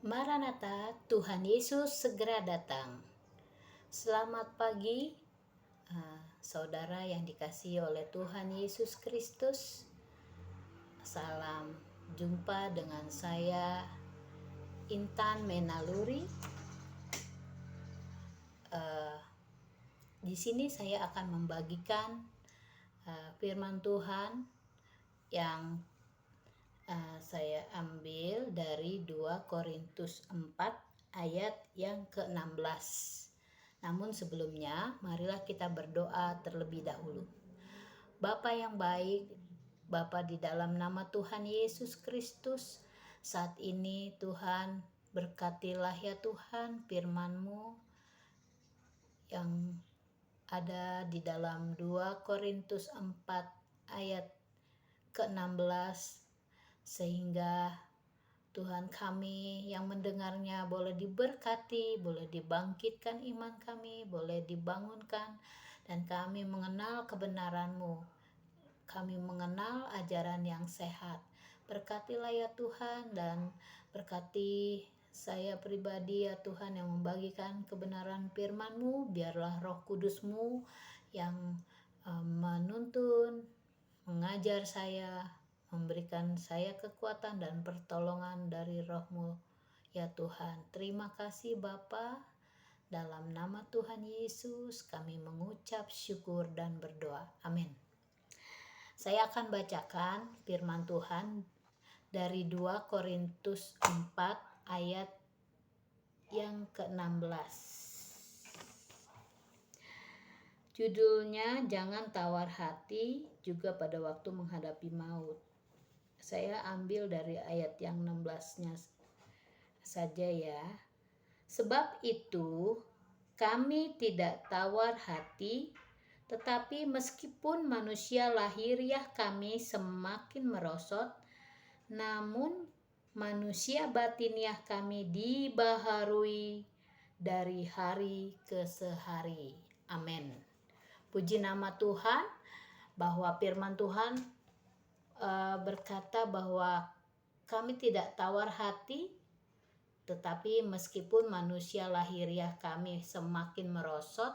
Maranatha, Tuhan Yesus segera datang. Selamat pagi, saudara yang dikasihi oleh Tuhan Yesus Kristus. Salam jumpa dengan saya, Intan Menaluri. Di sini saya akan membagikan firman Tuhan yang saya ambil dari 2 Korintus 4 ayat yang ke-16. Namun sebelumnya, marilah kita berdoa terlebih dahulu. Bapa yang baik, Bapa di dalam nama Tuhan Yesus Kristus, saat ini Tuhan berkatilah ya Tuhan firman-Mu yang ada di dalam 2 Korintus 4 ayat ke-16, sehingga Tuhan kami yang mendengarnya boleh diberkati, boleh dibangkitkan iman kami, boleh dibangunkan, dan kami mengenal kebenaran-Mu. Kami mengenal ajaran yang sehat. Berkatilah ya Tuhan, dan berkati saya pribadi ya Tuhan yang membagikan kebenaran firman-Mu. Biarlah Roh Kudus-Mu yang menuntun, mengajar saya, memberikan saya kekuatan dan pertolongan dari Roh-Mu ya Tuhan. Terima kasih Bapa. Dalam nama Tuhan Yesus kami mengucap syukur dan berdoa. Amin. Saya akan bacakan firman Tuhan dari 2 Korintus 4 ayat yang ke-16. Judulnya, jangan tawar hati juga pada waktu menghadapi maut. Saya ambil dari ayat yang 16-nya saja ya. Sebab itu kami tidak tawar hati, tetapi meskipun manusia lahiriah kami semakin merosot, namun manusia batiniah kami dibaharui dari hari ke hari. Amin. Puji nama Tuhan, bahwa firman Tuhan berkata bahwa kami tidak tawar hati, tetapi meskipun manusia lahiriah kami semakin merosot,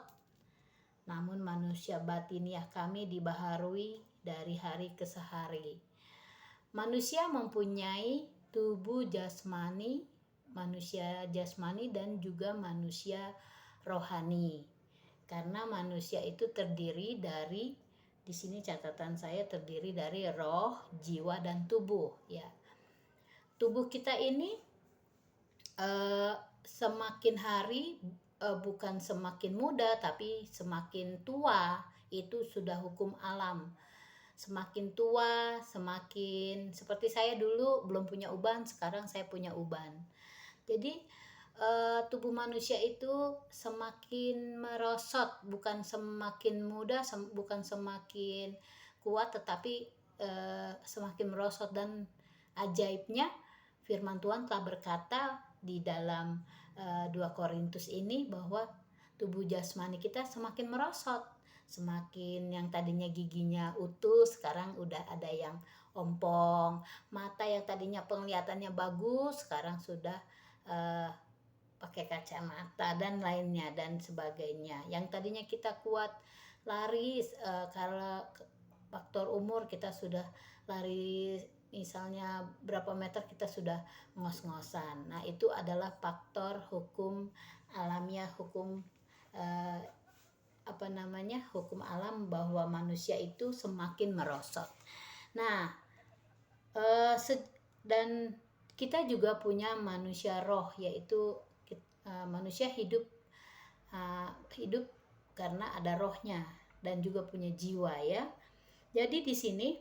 namun manusia batiniah kami dibaharui dari hari ke hari. Manusia mempunyai tubuh jasmani, manusia jasmani dan juga manusia rohani. Karena manusia itu terdiri dari, di sini catatan saya terdiri dari roh, jiwa, dan tubuh ya. Tubuh kita ini semakin hari bukan semakin muda tapi semakin tua, itu sudah hukum alam. Semakin tua, semakin, seperti saya dulu belum punya uban, sekarang saya punya uban. Jadi tubuh manusia itu semakin merosot, bukan semakin muda, bukan semakin kuat, tetapi semakin merosot. Dan ajaibnya firman Tuhan telah berkata di dalam 2 Korintus ini bahwa tubuh jasmani kita semakin merosot, semakin yang tadinya giginya utuh sekarang udah ada yang ompong, mata yang tadinya penglihatannya bagus sekarang sudah pakai kacamata dan lainnya dan sebagainya. Yang tadinya kita kuat lari karena faktor umur, kita sudah lari misalnya berapa meter kita sudah ngos-ngosan. Nah, itu adalah faktor hukum alamiah, hukum hukum alam bahwa manusia itu semakin merosot. Nah, dan kita juga punya manusia roh, yaitu manusia hidup karena ada rohnya dan juga punya jiwa ya. Jadi di sini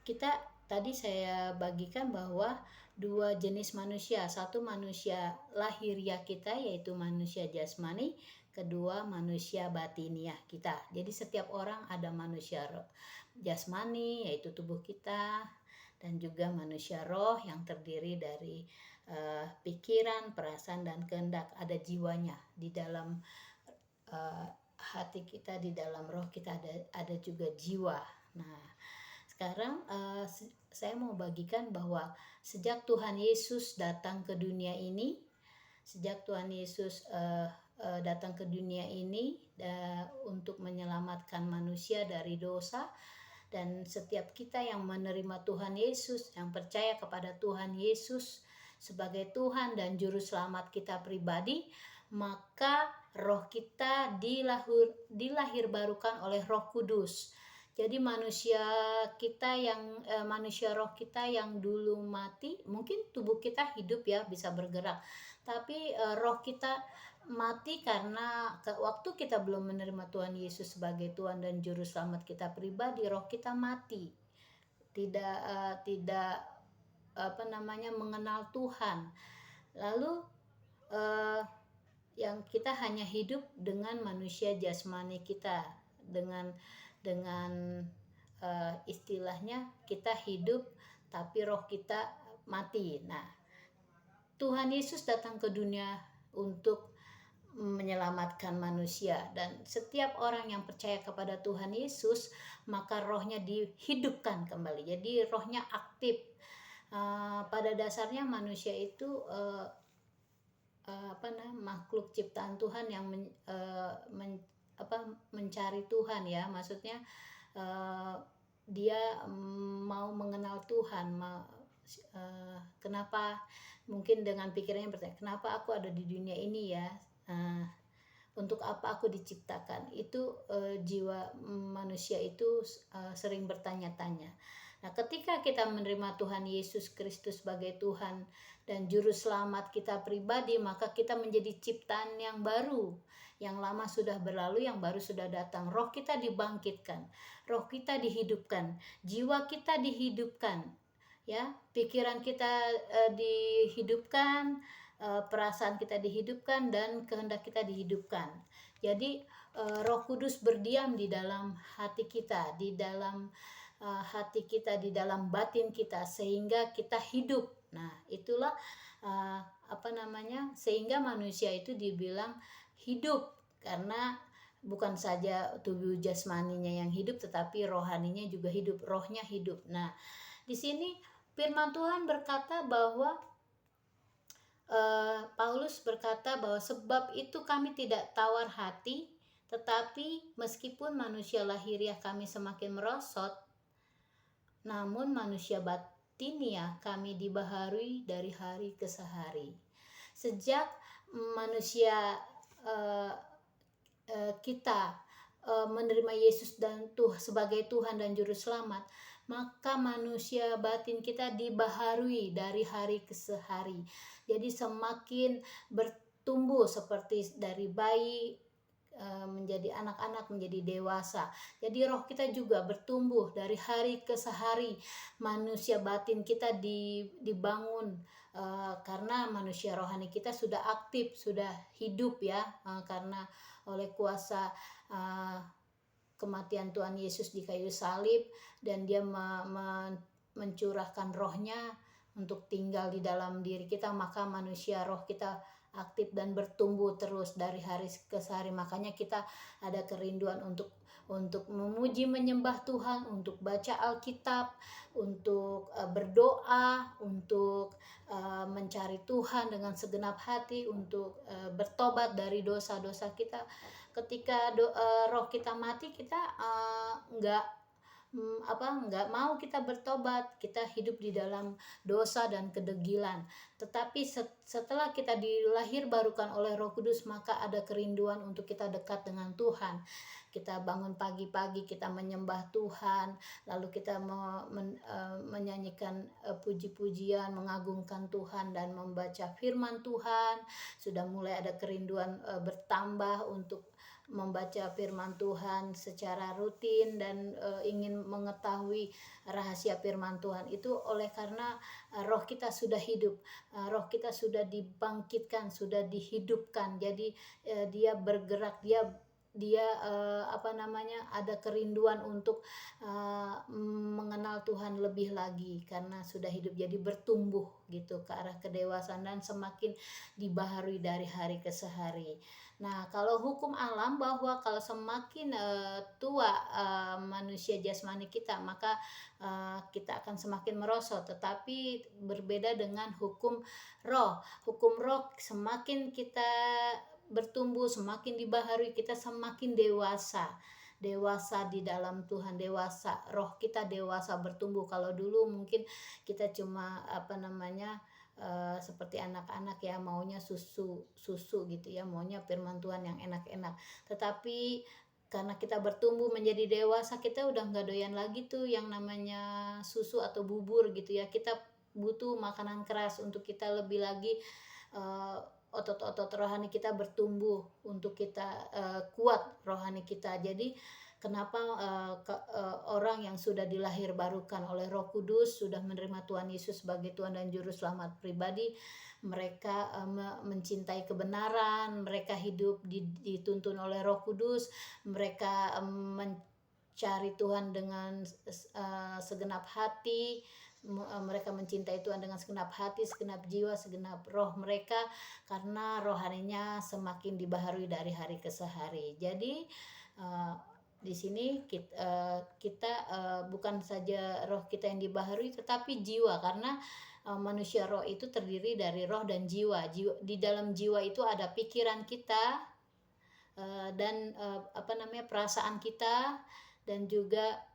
kita tadi saya bagikan bahwa dua jenis manusia, satu manusia lahiriah kita yaitu manusia jasmani, kedua manusia batiniah kita. Jadi setiap orang ada manusia jasmani yaitu tubuh kita, dan juga manusia roh yang terdiri dari pikiran, perasaan, dan kehendak. Ada jiwanya di dalam hati kita, di dalam roh kita ada juga jiwa. Nah, Sekarang saya mau bagikan bahwa sejak Tuhan Yesus datang ke dunia ini, sejak Tuhan Yesus datang ke dunia ini untuk menyelamatkan manusia dari dosa, dan setiap kita yang menerima Tuhan Yesus, yang percaya kepada Tuhan Yesus sebagai Tuhan dan Juru Selamat kita pribadi, maka roh kita dilahir barukan oleh Roh Kudus. Jadi manusia roh kita yang dulu mati, mungkin tubuh kita hidup ya, bisa bergerak, tapi roh kita mati karena waktu kita belum menerima Tuhan Yesus sebagai Tuhan dan Juru Selamat kita pribadi, roh kita mati, tidak mengenal Tuhan. Lalu yang kita hanya hidup dengan manusia jasmani kita, dengan istilahnya kita hidup tapi roh kita mati. Nah, Tuhan Yesus datang ke dunia untuk menyelamatkan manusia, dan setiap orang yang percaya kepada Tuhan Yesus maka rohnya dihidupkan kembali. Jadi rohnya aktif. Pada dasarnya manusia itu makhluk ciptaan Tuhan yang mencari Tuhan ya, maksudnya dia mau mengenal Tuhan. Kenapa, mungkin dengan pikirannya bertanya, kenapa aku ada di dunia ini ya, untuk apa aku diciptakan. Itu jiwa manusia itu sering bertanya-tanya. Nah, ketika kita menerima Tuhan Yesus Kristus sebagai Tuhan dan Juru Selamat kita pribadi, maka kita menjadi ciptaan yang baru. Yang lama sudah berlalu, yang baru sudah datang. Roh kita dibangkitkan, roh kita dihidupkan, jiwa kita dihidupkan, ya, pikiran kita dihidupkan, perasaan kita dihidupkan, dan kehendak kita dihidupkan. Jadi Roh Kudus berdiam di dalam hati kita, di dalam di dalam batin kita, sehingga kita hidup. Nah, itulah sehingga manusia itu dibilang hidup, karena bukan saja tubuh jasmaninya yang hidup, tetapi rohaninya juga hidup, rohnya hidup. Nah, di sini firman Tuhan berkata bahwa Paulus berkata bahwa sebab itu kami tidak tawar hati, tetapi meskipun manusia lahiriah kami semakin merosot, namun manusia batinia kami dibaharui dari hari ke hari. Sejak manusia kita menerima Yesus dan sebagai Tuhan dan Juru Selamat, maka manusia batin kita dibaharui dari hari ke hari. Jadi semakin bertumbuh seperti dari bayi menjadi anak-anak, menjadi dewasa. Jadi roh kita juga bertumbuh dari hari ke hari. Manusia batin kita dibangun karena manusia rohani kita sudah aktif, sudah hidup ya, karena oleh kuasa kematian Tuhan Yesus di kayu salib, dan dia mencurahkan rohnya untuk tinggal di dalam diri kita, maka manusia roh kita aktif dan bertumbuh terus dari hari ke hari. Makanya kita ada kerinduan untuk memuji menyembah Tuhan, untuk baca Alkitab, untuk berdoa, untuk mencari Tuhan dengan segenap hati, untuk bertobat dari dosa-dosa kita. Ketika roh kita mati, kita nggak mau kita bertobat, kita hidup di dalam dosa dan kedegilan. Tetapi setelah kita dilahir barukan oleh Roh Kudus, maka ada kerinduan untuk kita dekat dengan Tuhan. Kita bangun pagi-pagi, kita menyembah Tuhan, lalu kita menyanyikan puji-pujian, mengagungkan Tuhan dan membaca firman Tuhan. Sudah mulai ada kerinduan bertambah untuk membaca firman Tuhan secara rutin dan ingin mengetahui rahasia firman Tuhan itu, oleh karena roh kita sudah hidup, roh kita sudah dibangkitkan, sudah dihidupkan. Jadi dia bergerak, dia ada kerinduan untuk mengenal mengenal Tuhan lebih lagi karena sudah hidup, jadi bertumbuh gitu ke arah kedewasaan dan semakin dibaharui dari hari ke hari. Nah, kalau hukum alam bahwa kalau semakin tua manusia jasmani kita, maka kita akan semakin merosot. Tetapi berbeda dengan hukum roh. Hukum roh, semakin kita bertumbuh, semakin dibaharui, kita semakin dewasa. Dewasa di dalam Tuhan, dewasa, roh kita dewasa bertumbuh. Kalau dulu mungkin kita cuma seperti anak-anak ya, maunya susu gitu ya, maunya firman Tuhan yang enak-enak. Tetapi karena kita bertumbuh menjadi dewasa, kita udah nggak doyan lagi tuh yang namanya susu atau bubur gitu ya. Kita butuh makanan keras untuk kita lebih lagi uh, otot-otot rohani kita bertumbuh, untuk kita kuat rohani kita. Jadi kenapa orang yang sudah dilahir barukan oleh Roh Kudus, sudah menerima Tuhan Yesus sebagai Tuhan dan Juru Selamat pribadi, mereka mencintai kebenaran, mereka hidup dituntun oleh Roh Kudus, mereka mencari Tuhan dengan segenap hati, mereka mencintai Tuhan dengan segenap hati, segenap jiwa, segenap roh mereka, karena rohaninya semakin dibaharui dari hari ke hari. Jadi di sini kita bukan saja roh kita yang dibaharui, tetapi jiwa, karena manusia roh itu terdiri dari roh dan jiwa. Di dalam jiwa itu ada pikiran kita dan perasaan kita, dan juga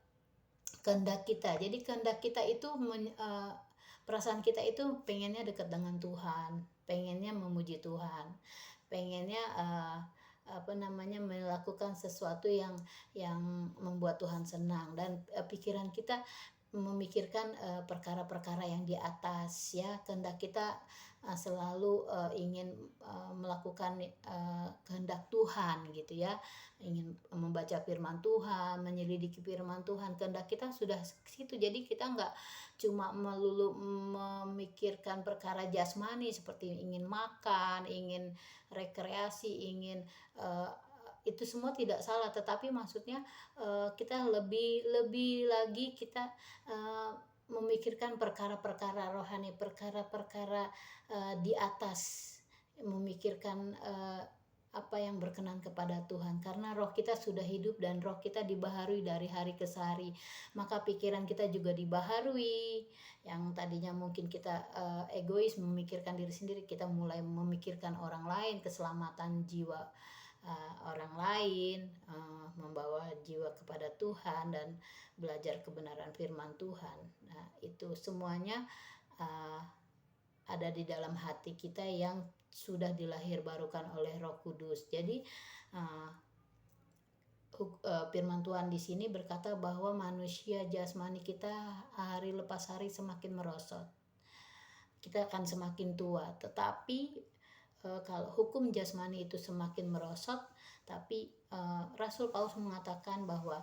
kehendak kita. Jadi kehendak kita itu perasaan kita itu pengennya dekat dengan Tuhan, pengennya memuji Tuhan, pengennya melakukan sesuatu yang membuat Tuhan senang, dan pikiran kita memikirkan perkara-perkara yang di atas ya. Kehendak kita selalu ingin melakukan kehendak Tuhan gitu ya, ingin membaca firman Tuhan, menyelidiki firman Tuhan. Kehendak kita sudah situ, jadi kita nggak cuma melulu memikirkan perkara jasmani seperti ingin makan, ingin rekreasi, ingin itu semua tidak salah, tetapi maksudnya kita lebih lagi kita memikirkan perkara-perkara rohani, perkara-perkara di atas, memikirkan apa yang berkenan kepada Tuhan, karena roh kita sudah hidup dan roh kita dibaharui dari hari ke hari. Maka pikiran kita juga dibaharui. Yang tadinya mungkin kita egois, memikirkan diri sendiri, kita mulai memikirkan orang lain, keselamatan jiwa orang lain, membawa jiwa kepada Tuhan dan belajar kebenaran firman Tuhan. Nah, itu semuanya ada di dalam hati kita yang sudah dilahir barukan oleh Roh Kudus. Jadi firman Tuhan di sini berkata bahwa manusia jasmani kita hari lepas hari semakin merosot. Kita akan semakin tua, tetapi kalau hukum jasmani itu semakin merosot, tapi Rasul Paulus mengatakan bahwa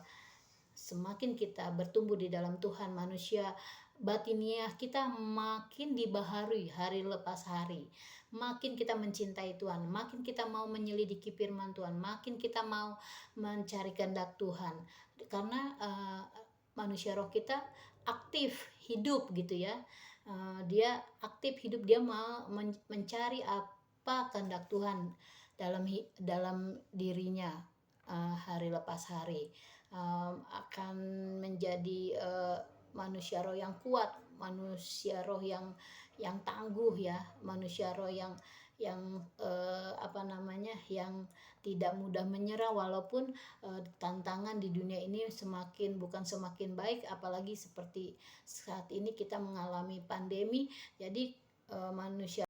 semakin kita bertumbuh di dalam Tuhan, manusia batiniah kita makin dibaharui hari lepas hari. Makin kita mencintai Tuhan, makin kita mau menyelidiki firman Tuhan, makin kita mau mencari kehendak Tuhan. Karena manusia roh kita aktif hidup gitu ya. Dia aktif hidup, dia mau mencari apa kehendak Tuhan dalam dirinya hari lepas hari. Akan menjadi manusia roh yang kuat, manusia roh yang tangguh ya, manusia roh yang yang tidak mudah menyerah, walaupun tantangan di dunia ini bukan semakin baik, apalagi seperti saat ini kita mengalami pandemi. Jadi manusia